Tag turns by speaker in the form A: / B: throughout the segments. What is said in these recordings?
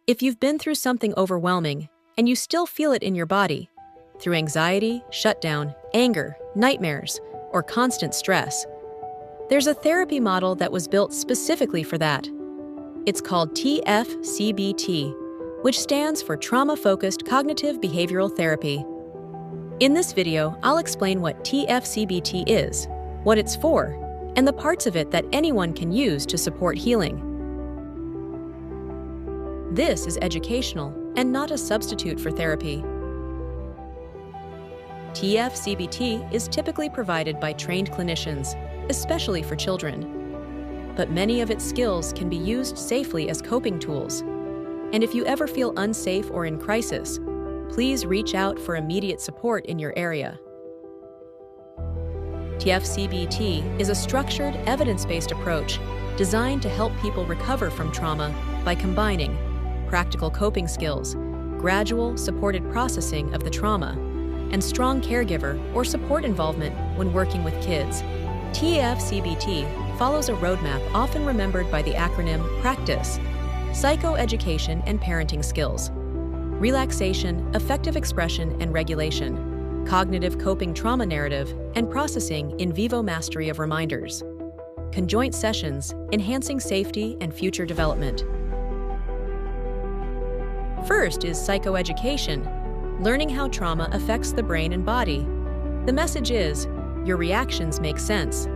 A: If you've been through something overwhelming and you still feel it in your body, through anxiety, shutdown, anger, nightmares, or constant stress, there's a therapy model that was built specifically for that. It's called TFCBT, which stands for Trauma-Focused Cognitive Behavioral Therapy. In this video, I'll explain what TFCBT is, what it's for, and the parts of it that anyone can use to support healing. This is educational and not a substitute for therapy. TFCBT is typically provided by trained clinicians, especially for children. But many of its skills can be used safely as coping tools. And if you ever feel unsafe or in crisis, please reach out for immediate support in your area. TFCBT is a structured, evidence-based approach designed to help people recover from trauma by combining practical coping skills, gradual, supported processing of the trauma, and strong caregiver or support involvement when working with kids. TFCBT follows a roadmap often remembered by the acronym PRACTICE: psychoeducation and parenting skills, relaxation, effective expression and regulation, cognitive coping trauma narrative, and processing in vivo mastery of reminders, conjoint sessions, enhancing safety and future development. First is psychoeducation, learning how trauma affects the brain and body. The message is, your reactions make sense.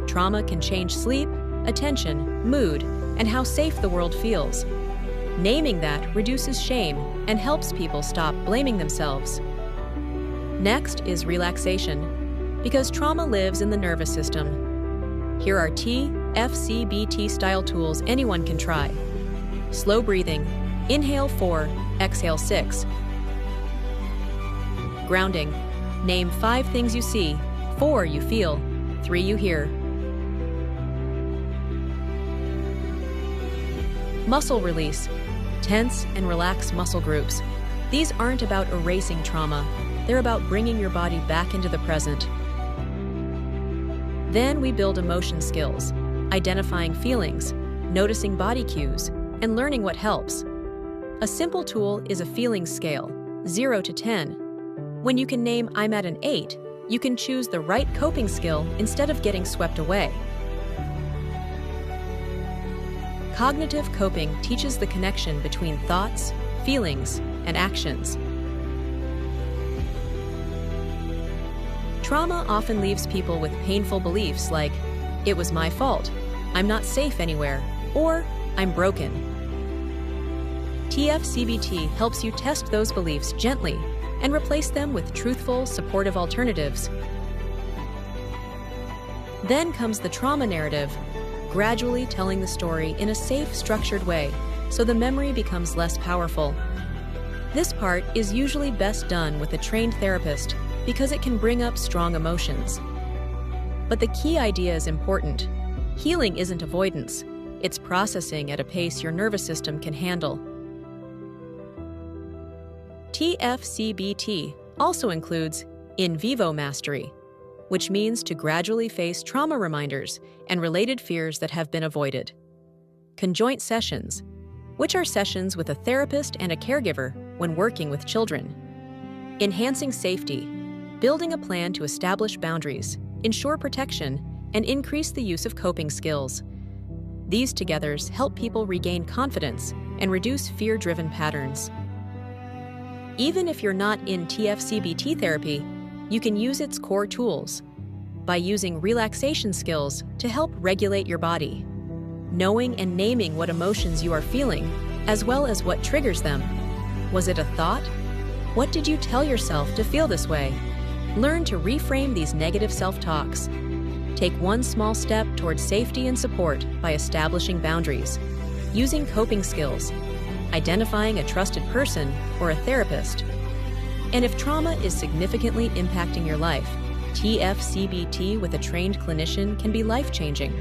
A: Trauma can change sleep, attention, mood, and how safe the world feels. Naming that reduces shame and helps people stop blaming themselves. Next is relaxation, because trauma lives in the nervous system. Here are TFCBT-style tools anyone can try. Slow breathing. Inhale 4, exhale 6. Grounding. Name 5 things you see, 4 you feel, 3 you hear. Muscle release. Tense and relax muscle groups. These aren't about erasing trauma. They're about bringing your body back into the present. Then we build emotion skills, identifying feelings, noticing body cues, and learning what helps. A simple tool is a feelings scale, 0 to 10. When you can name "I'm at an 8, you can choose the right coping skill instead of getting swept away. Cognitive coping teaches the connection between thoughts, feelings, and actions. Trauma often leaves people with painful beliefs like, "It was my fault," "I'm not safe anywhere," or "I'm broken." TFCBT helps you test those beliefs gently and replace them with truthful, supportive alternatives. Then comes the trauma narrative, gradually telling the story in a safe, structured way so the memory becomes less powerful. This part is usually best done with a trained therapist because it can bring up strong emotions. But the key idea is important. Healing isn't avoidance. It's processing at a pace your nervous system can handle. TFCBT also includes in vivo mastery, which means to gradually face trauma reminders and related fears that have been avoided. Conjoint sessions, which are sessions with a therapist and a caregiver when working with children. Enhancing safety, building a plan to establish boundaries, ensure protection, and increase the use of coping skills. These together help people regain confidence and reduce fear-driven patterns. Even if you're not in TFCBT therapy, you can use its core tools by using relaxation skills to help regulate your body, knowing and naming what emotions you are feeling, as well as what triggers them. Was it a thought? What did you tell yourself to feel this way? Learn to reframe these negative self-talks. Take one small step towards safety and support by establishing boundaries, using coping skills, identifying a trusted person or a therapist. And if trauma is significantly impacting your life, TFCBT with a trained clinician can be life-changing.